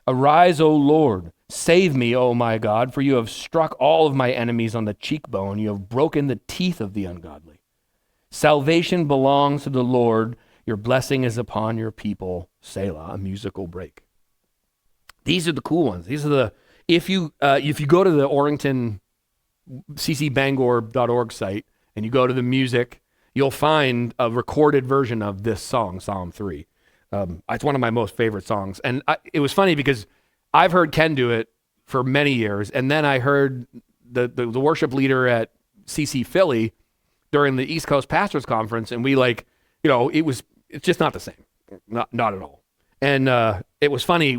Arise, O Lord, save me, O my God, for you have struck all of my enemies on the cheekbone. You have broken the teeth of the ungodly. Salvation belongs to the Lord. Your blessing is upon your people. Selah, a musical break. These are the cool ones. These are if you go to the Orrington ccbangor.org site and you go to the music, you'll find a recorded version of this song, Psalm 3. It's one of my most favorite songs. And it was funny because I've heard Ken do it for many years. And then I heard the worship leader at CC Philly during the East Coast Pastors Conference. And we it's just not the same. Not at all. And it was funny.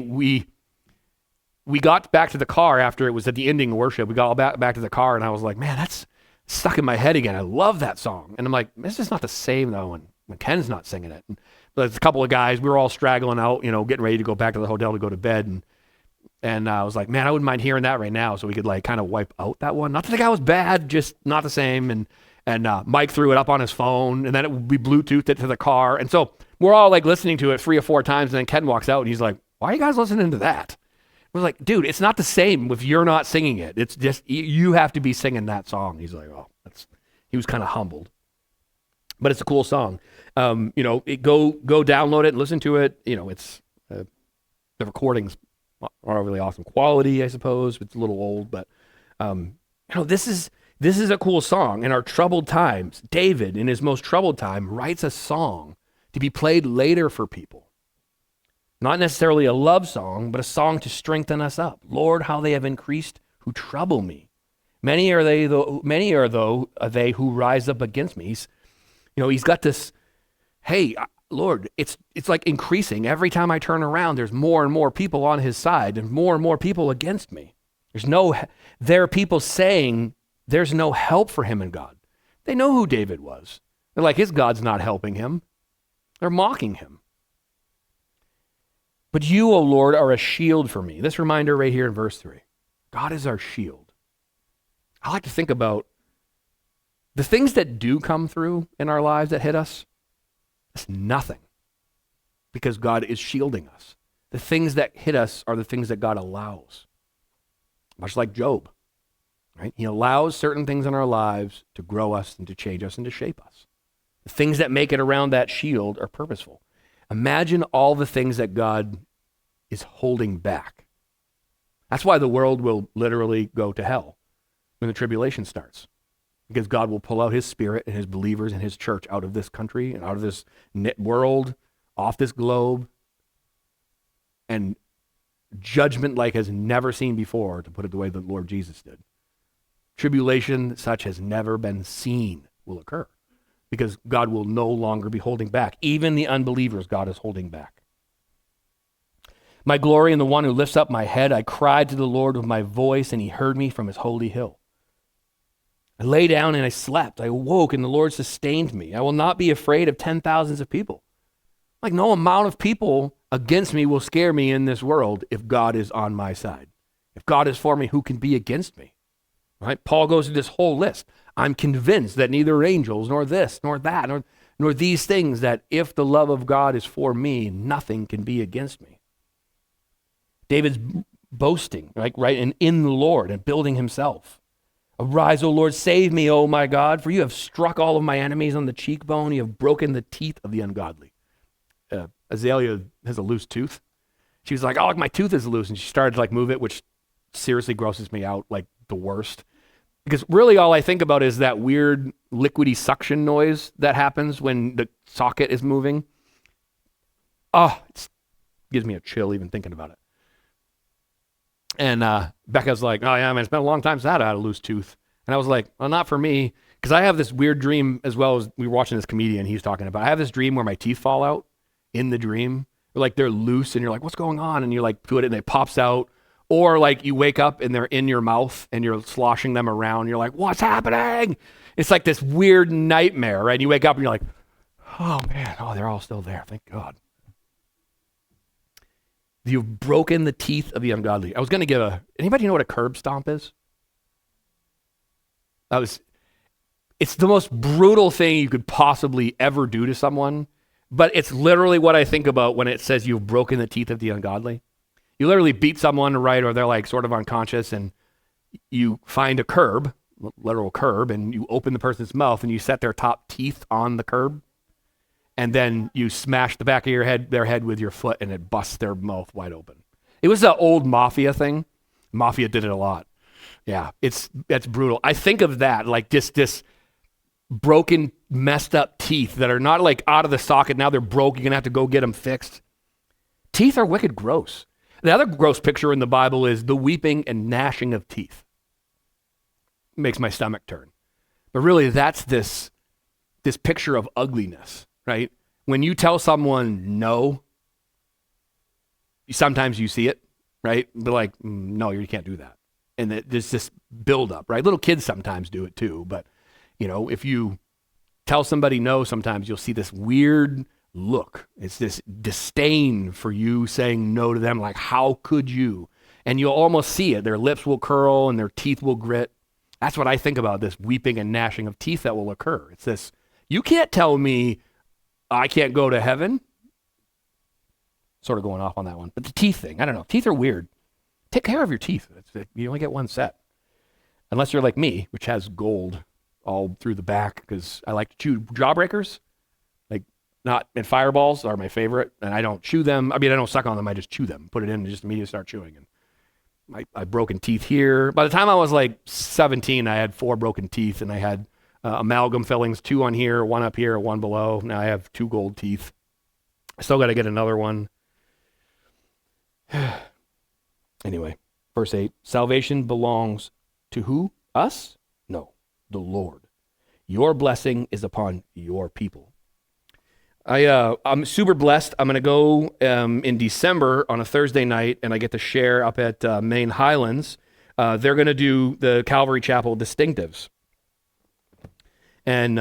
We got back to the car after it was at the ending of worship. We got back to the car and I was like, man, that's stuck in my head again. I love that song. And I'm like, this is not the same though when Ken's not singing it. And there's a couple of guys, we were all straggling out, getting ready to go back to the hotel to go to bed. And I was like, man, I wouldn't mind hearing that right now. So we could kind of wipe out that one. Not that the guy was bad, just not the same. And Mike threw it up on his phone and then we Bluetoothed it to the car. And so we're all listening to it 3 or 4 times. And then Ken walks out and he's like, why are you guys listening to that? I was like, dude, it's not the same if you're not singing it. It's just, you have to be singing that song. He's like, oh, he was kind of humbled. But it's a cool song. Go download it and listen to it. It's the recordings are really awesome quality, I suppose. It's a little old, but this is a cool song. In our troubled times, David, in his most troubled time, writes a song to be played later for people. Not necessarily a love song, but a song to strengthen us up. Lord, how they have increased who trouble me. Many are they who rise up against me. He's got this hey, Lord, it's like increasing. Every time I turn around, there's more and more people on his side and more people against me. There are people saying there's no help for him in God. They know who David was. They're like, his God's not helping him. They're mocking him. But you, O Lord, are a shield for me. This reminder right here in verse 3. God is our shield. I like to think about the things that do come through in our lives that hit us. It's nothing, because God is shielding us. The things that hit us are the things that God allows. Much like Job, right? He allows certain things in our lives to grow us and to change us and to shape us. The things that make it around that shield are purposeful. Imagine all the things that God is holding back. That's why the world will literally go to hell when the tribulation starts. Because God will pull out his spirit and his believers and his church out of this country and out of this world, off this globe, and judgment like has never seen before, to put it the way the Lord Jesus did. Tribulation such has never been seen will occur, because God will no longer be holding back. Even the unbelievers, God is holding back. My glory in the one who lifts up my head. I cried to the Lord with my voice, and he heard me from his holy hill. I lay down and I slept. I awoke and the Lord sustained me. I will not be afraid of 10,000s of people. Like, no amount of people against me will scare me in this world if God is on my side. If God is for me, who can be against me? Right? Paul goes through this whole list. I'm convinced that neither angels, nor this, nor that, nor these things, that if the love of God is for me, nothing can be against me. David's boasting, right, and in the Lord and building himself. Arise, O Lord, save me, O my God, for you have struck all of my enemies on the cheekbone. You have broken the teeth of the ungodly. Azalea has a loose tooth. She was like, oh, my tooth is loose. And she started to move it, which seriously grosses me out like the worst. Because really all I think about is that weird liquidy suction noise that happens when the socket is moving. Oh, it gives me a chill even thinking about it. And Becca's like, oh yeah, man, it's been a long time since I had a loose tooth. And I was like, well, not for me. Because I have this weird dream, as well as we were watching this comedian he's talking about. I have this dream where my teeth fall out in the dream. They're loose and you're like, what's going on? And you do it and it pops out. Or you wake up and they're in your mouth and you're sloshing them around. You're like, what's happening? It's like this weird nightmare, right? And you wake up and you're like, oh man, they're all still there. Thank God. You've broken the teeth of the ungodly. I was going to give anybody know what a curb stomp is? It's the most brutal thing you could possibly ever do to someone, but it's literally what I think about when it says you've broken the teeth of the ungodly. You literally beat someone, right, or they're sort of unconscious, and you find a curb, literal curb, and you open the person's mouth and you set their top teeth on the curb. And then you smash the back of their head with your foot, and it busts their mouth wide open. It was an old mafia thing. Mafia did it a lot. Yeah, that's brutal. I think of that, this broken, messed up teeth that are not out of the socket. Now they're broke. You're going to have to go get them fixed. Teeth are wicked gross. The other gross picture in the Bible is the weeping and gnashing of teeth. It makes my stomach turn. But really, that's this picture of ugliness. Right? When you tell someone no, sometimes you see it, right? But no, you can't do that. And there's this buildup, right? Little kids sometimes do it too. But, if you tell somebody no, sometimes you'll see this weird look. It's this disdain for you saying no to them. How could you? And you'll almost see it. Their lips will curl and their teeth will grit. That's what I think about, this weeping and gnashing of teeth that will occur. It's this, you can't tell me I can't go to heaven. Sort of going off on that one. But the teeth thing, I don't know. Teeth are weird. Take care of your teeth. You only get one set. Unless you're like me, which has gold all through the back, because I like to chew jawbreakers. And Fireballs are my favorite. And I don't chew them. I don't suck on them. I just chew them. Put it in and just immediately start chewing. And I've broken teeth here. By the time I was 17, I had 4 broken teeth, and I had amalgam fillings, 2 on here, 1 up here, 1 below. Now I have 2 gold teeth. I still got to get another one. Anyway, verse 8, salvation belongs to who? Us? No, the Lord. Your blessing is upon your people. I'm super blessed. I'm going to go in December on a Thursday night, and I get to share up at Maine Highlands. They're going to do the Calvary Chapel distinctives. And,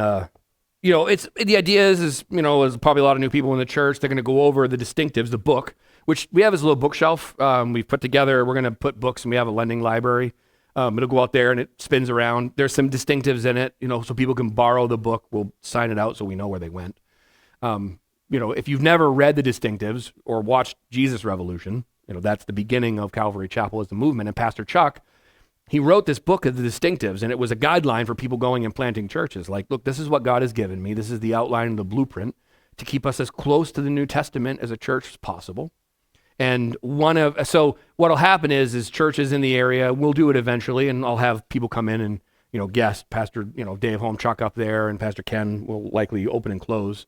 it's the idea is, there's probably a lot of new people in the church. They're going to go over the distinctives, the book, which we have as a little bookshelf. We've put together, we're going to put books, and we have a lending library. It'll go out there and it spins around. There's some distinctives in it, so people can borrow the book. We'll sign it out so we know where they went. If you've never read the distinctives or watched Jesus Revolution, that's the beginning of Calvary Chapel as the movement. And Pastor Chuck, he wrote this book of the distinctives, and it was a guideline for people going and planting churches. Like, look, this is what God has given me. This is the outline and the blueprint to keep us as close to the New Testament as a church as possible. And so what'll happen is churches in the area, we'll do it eventually, and I'll have people come in and, guest Pastor, Dave Holmchuck up there, and Pastor Ken will likely open and close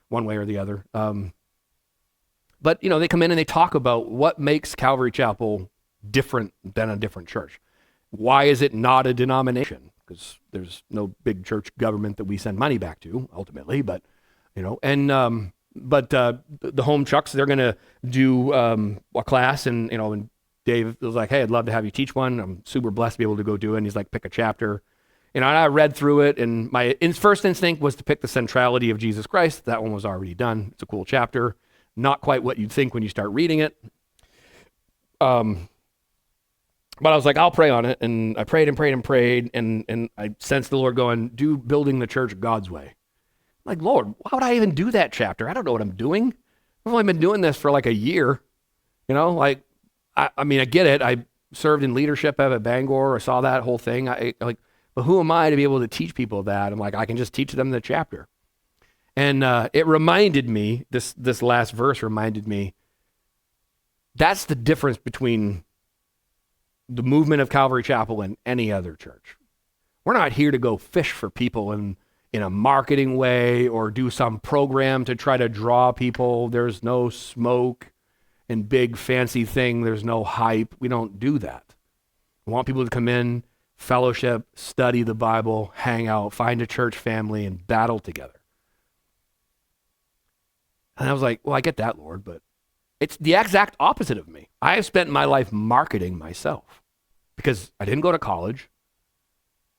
one way or the other. But they come in and they talk about what makes Calvary Chapel different than a different church. Why is it not a denomination? Because there's no big church government that we send money back to ultimately, but the Holmchucks, they're going to do a class, and and Dave was like, hey, I'd love to have you teach one. I'm super blessed to be able to go do it. And he's like, pick a chapter. And I read through it, and my first instinct was to pick the centrality of Jesus Christ. That one was already done. It's a cool chapter. Not quite what you'd think when you start reading it. But I was like, I'll pray on it. And I prayed and prayed and prayed, and I sensed the Lord going, do building the church God's way. I'm like, Lord, why would I even do that chapter? I don't know what I'm doing. I've only been doing this for like a year. I get it. I served in leadership at Bangor. I saw that whole thing. But who am I to be able to teach people that? I'm like, I can just teach them the chapter. And it reminded me, this last verse reminded me, that's the difference between the movement of Calvary Chapel and any other church. We're not here to go fish for people in a marketing way or do some program to try to draw people. There's no smoke and big fancy thing. There's no hype. We don't do that. We want people to come in, fellowship, study the Bible, hang out, find a church family, and battle together. And I was like, well, I get that, Lord, but it's the exact opposite of me. I have spent my life marketing myself because I didn't go to college.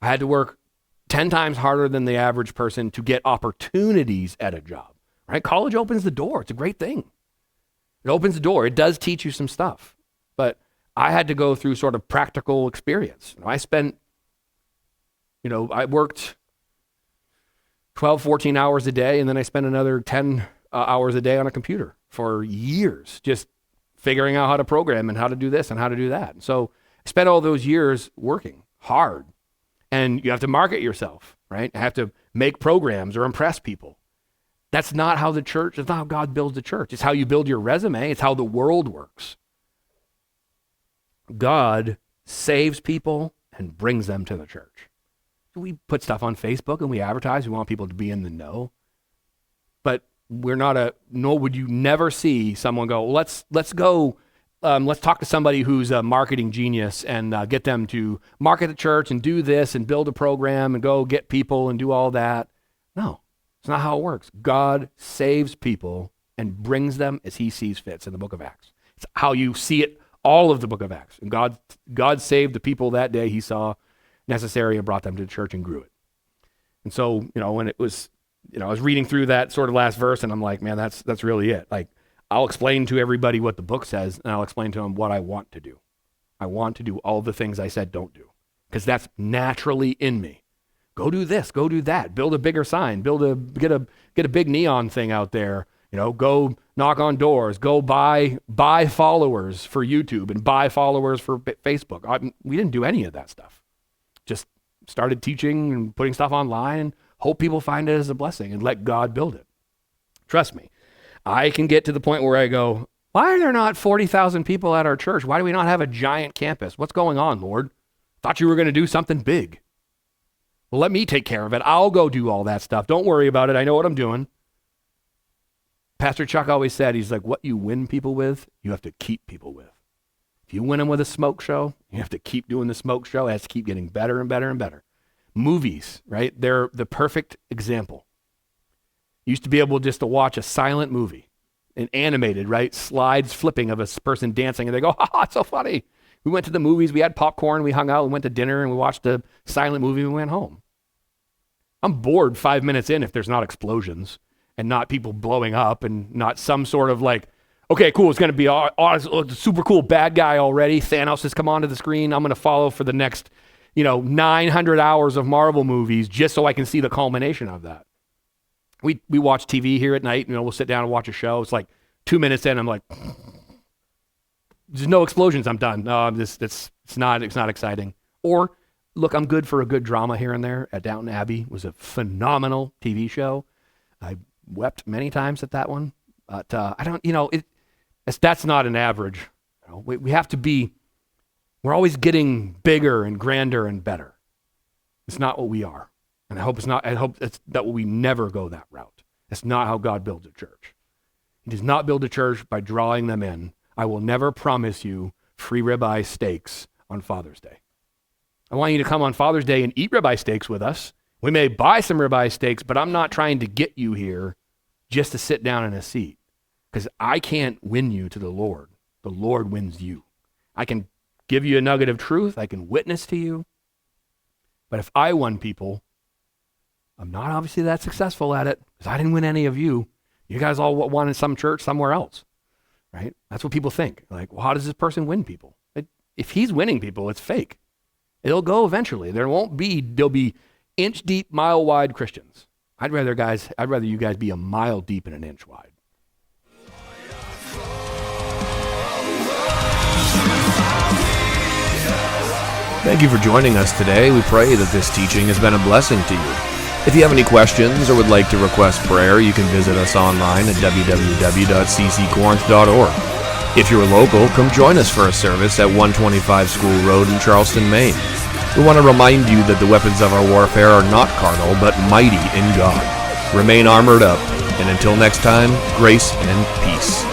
I had to work 10 times harder than the average person to get opportunities at a job, right? College opens the door. It's a great thing. It opens the door. It does teach you some stuff, but I had to go through sort of practical experience. I worked 12, 14 hours a day, and then I spent another 10 hours a day on a computer for years, just figuring out how to program and how to do this and how to do that. And so I spent all those years working hard, and you have to market yourself, right? You have to make programs or impress people. That's not how that's not how God builds the church. It's how you build your resume. It's how the world works. God saves people and brings them to the church. We put stuff on Facebook and we advertise. We want people to be in the know. But nor would you never see someone go, let's go, let's talk to somebody who's a marketing genius and get them to market the church and do this and build a program and go get people and do all that. No, it's not how it works. God saves people and brings them as he sees fit in the book of Acts. It's how you see it, all of the book of Acts. And God saved the people that day he saw necessary and brought them to the church and grew it. And so, when it was, I was reading through that sort of last verse and I'm like, man, that's really it. Like, I'll explain to everybody what the book says and I'll explain to them what I want to do. I want to do all the things I said don't do because that's naturally in me. Go do this, go do that, build a bigger sign, get a big neon thing out there, go knock on doors, go buy followers for YouTube and buy followers for Facebook. We didn't do any of that stuff. Just started teaching and putting stuff online and hope people find it as a blessing and let God build it. Trust me, I can get to the point where I go, why are there not 40,000 people at our church? Why do we not have a giant campus? What's going on, Lord? Thought you were going to do something big. Well, let me take care of it. I'll go do all that stuff. Don't worry about it. I know what I'm doing. Pastor Chuck always said, he's like, what you win people with, you have to keep people with. If you win them with a smoke show, you have to keep doing the smoke show. It has to keep getting better and better and better. Movies, right? They're the perfect example. You used to be able just to watch a silent movie, an animated, right? Slides flipping of a person dancing, and they go, ha, it's so funny. We went to the movies, we had popcorn, we hung out, we went to dinner, and we watched a silent movie, and we went home. I'm bored 5 minutes in if there's not explosions and not people blowing up and not some sort of like, okay, cool, it's going to be a super cool bad guy already. Thanos has come onto the screen. I'm going to follow for the next, 900 hours of Marvel movies just so I can see the culmination of that. We watch TV here at night. We'll sit down and watch a show. It's like 2 minutes in, I'm like, there's no explosions. I'm done. No, it's not exciting. Or look, I'm good for a good drama here and there. At Downton Abbey was a phenomenal TV show. I wept many times at that one, but I don't. That's not an average. We have to be. We're always getting bigger and grander and better. It's not what we are, and I hope it's not. I hope that we never go that route. That's not how God builds a church. He does not build a church by drawing them in. I will never promise you free ribeye steaks on Father's Day. I want you to come on Father's Day and eat ribeye steaks with us. We may buy some ribeye steaks, but I'm not trying to get you here just to sit down in a seat, because I can't win you to the Lord. The Lord wins you. I can give you a nugget of truth. I can witness to you. But if I won people, I'm not obviously that successful at it, because I didn't win any of you. You guys all wanted some church somewhere else, right? That's what people think. Like, well, how does this person win people? If he's winning people, it's fake. It'll go eventually. There'll be inch deep, mile wide Christians. I'd rather you guys be a mile deep and an inch wide. Thank you for joining us today. We pray that this teaching has been a blessing to you. If you have any questions or would like to request prayer, you can visit us online at www.cccorinth.org. If you're local, come join us for a service at 125 School Road in Charleston, Maine. We want to remind you that the weapons of our warfare are not carnal, but mighty in God. Remain armored up, and until next time, grace and peace.